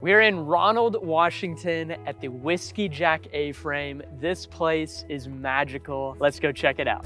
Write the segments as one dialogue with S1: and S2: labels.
S1: We're in Ronald, Washington at the Whiskey Jack A-Frame. This place is magical. Let's go check it out.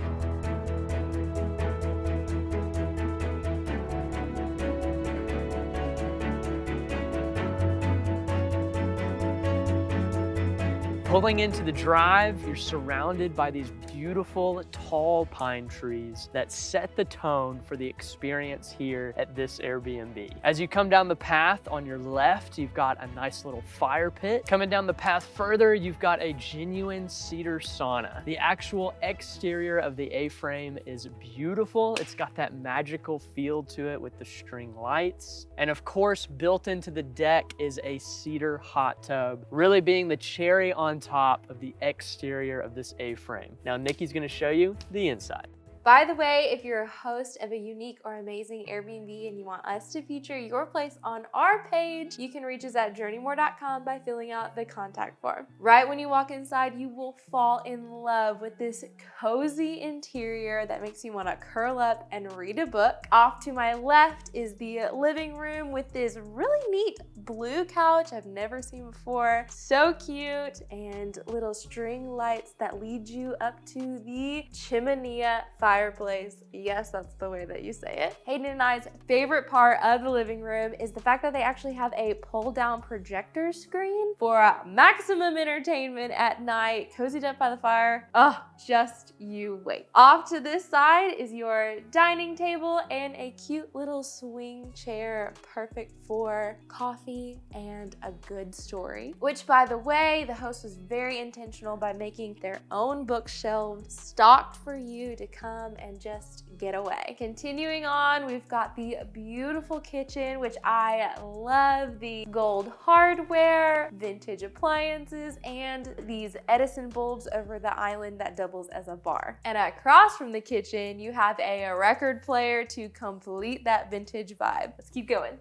S1: Pulling into the drive, you're surrounded by these beautiful, tall pine trees that set the tone for the experience here at this Airbnb. As you come down the path, on your left, you've got a nice little fire pit. Coming down the path further, you've got a genuine cedar sauna. The actual exterior of the A-frame is beautiful. It's got that magical feel to it with the string lights. And of course, built into the deck is a cedar hot tub, really being the cherry on top of the exterior of this A-frame. Now, Nikki's gonna show you the inside.
S2: By the way, if you're a host of a unique or amazing Airbnb and you want us to feature your place on our page, you can reach us at journeymore.com by filling out the contact form. Right when you walk inside, you will fall in love with this cozy interior that makes you want to curl up and read a book. Off to my left is the living room with this really neat blue couch I've never seen before. So cute, and little string lights that lead you up to the chimenea fireplace. Yes, that's the way that you say it. Hayden and I's favorite part of the living room is the fact that they actually have a pull-down projector screen for maximum entertainment at night, cozied up by the fire. Oh, just you wait. Off to this side is your dining table and a cute little swing chair, perfect for coffee and a good story. Which, by the way, the host was very intentional by making their own bookshelves stocked for you to come and just get away. Continuing on, we've got the beautiful kitchen, which I love. The gold hardware, vintage appliances, and these Edison bulbs over the island that doubles as a bar. And across from the kitchen, you have a record player to complete that vintage vibe. Let's keep going.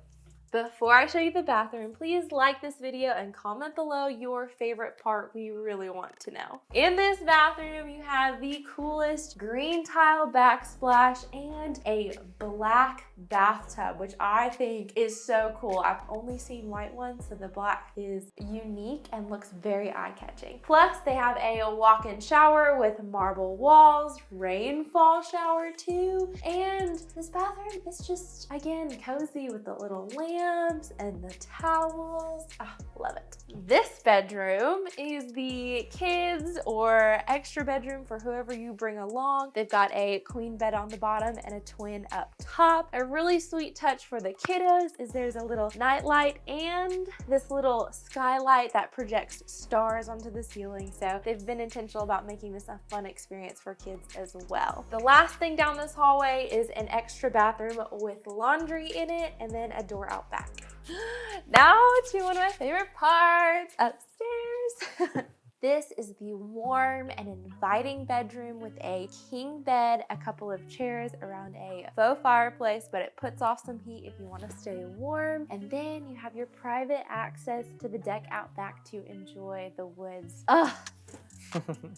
S2: Before I show you the bathroom, please like this video and comment below your favorite part. We really want to know. In this bathroom, you have the coolest green tile backsplash and a black bathtub, which I think is so cool. I've only seen white ones, so the black is unique and looks very eye-catching. Plus, they have a walk-in shower with marble walls, rainfall shower too, and this bathroom is just, again, cozy with the little lamp and the towels. Oh, love it. This bedroom is the kids or extra bedroom for whoever you bring along. They've got a queen bed on the bottom and a twin up top. A really sweet touch for the kiddos is there's a little night light and this little skylight that projects stars onto the ceiling. So they've been intentional about making this a fun experience for kids as well. The last thing down this hallway is an extra bathroom with laundry in it and then a door out back. Now to one of my favorite parts, upstairs. This is the warm and inviting bedroom with a king bed, a couple of chairs around a faux fireplace, but it puts off some heat if you want to stay warm. And then you have your private access to the deck out back to enjoy the woods. Ugh.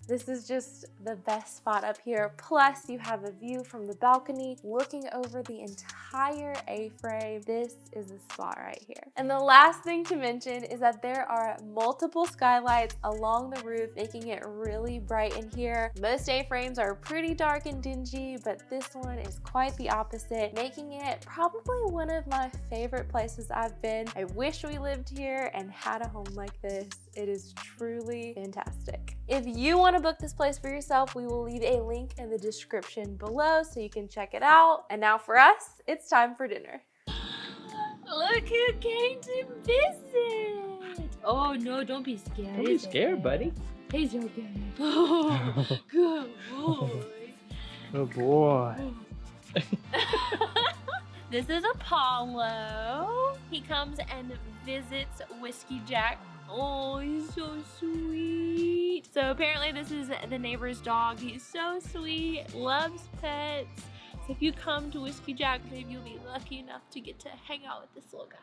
S2: This is just the best spot up here. Plus, you have a view from the balcony looking over the entire A-frame. This is the spot right here. And the last thing to mention is that there are multiple skylights along the roof, making it really bright in here. Most A-frames are pretty dark and dingy, but this one is quite the opposite, making it probably one of my favorite places I've been. I wish we lived here and had a home like this. It is truly fantastic. If you want to book this place for yourself, we will leave a link in the description below so you can check it out. And now for us, it's time for dinner.
S3: Look who came to visit. Oh no, don't be scared.
S1: Don't be scared, buddy.
S3: He's okay. Oh, good boy.
S1: Good boy.
S3: This is Apollo. He comes and visits Whiskey Jack. Oh, he's so sweet. So apparently this is the neighbor's dog. He's so sweet, loves pets. So if you come to Whiskey Jack, maybe you'll be lucky enough to get to hang out with this little guy.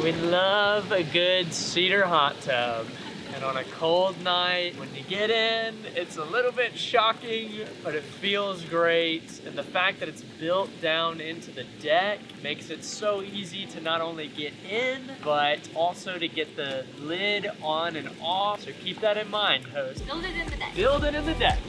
S1: We love a good cedar hot tub. And on a cold night, when you get in, it's a little bit shocking, but it feels great. And the fact that it's built down into the deck makes it so easy to not only get in, but also to get the lid on and off. So keep that in mind, host.
S3: Build it in the deck.
S1: Build it in the deck.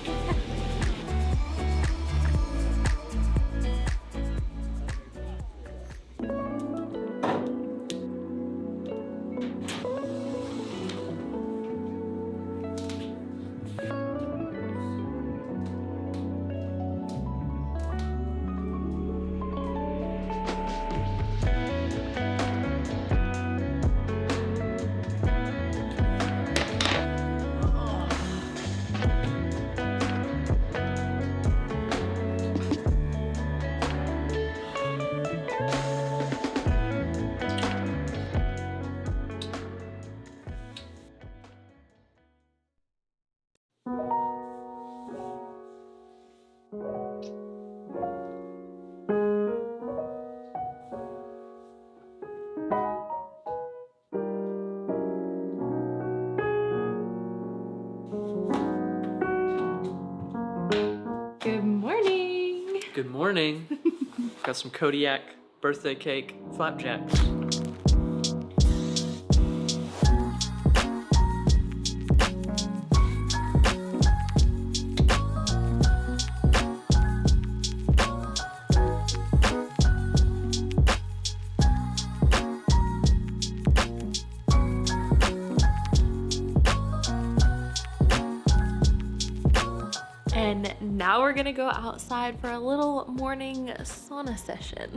S2: Good morning.
S1: Good morning. Got some Kodiak birthday cake flapjacks.
S2: And now we're gonna go outside for a little morning sauna session.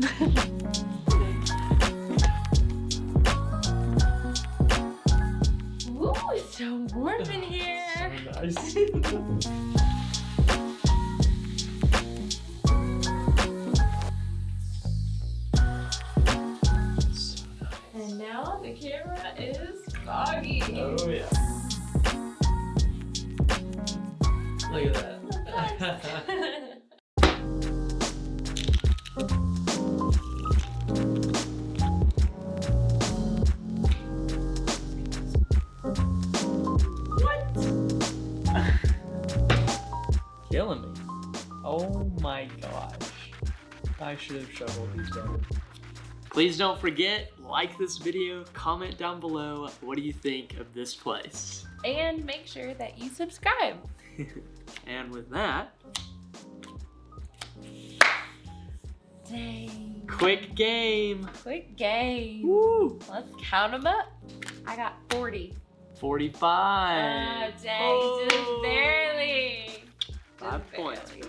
S2: Ooh, it's so warm in here.
S1: So nice.
S2: And now the camera is foggy.
S1: Oh yeah. Look at that. Killing me. Oh my gosh. I should have shoveled these better. Please don't forget, like this video, comment down below, what do you think of this place?
S2: And make sure that you subscribe.
S1: And with that,
S2: Dang.
S1: quick game.
S2: Quick game.
S1: Woo!
S2: Let's count them up. I got 40.
S1: 45.
S2: Dang, just barely.
S1: 5 points.
S2: Barely.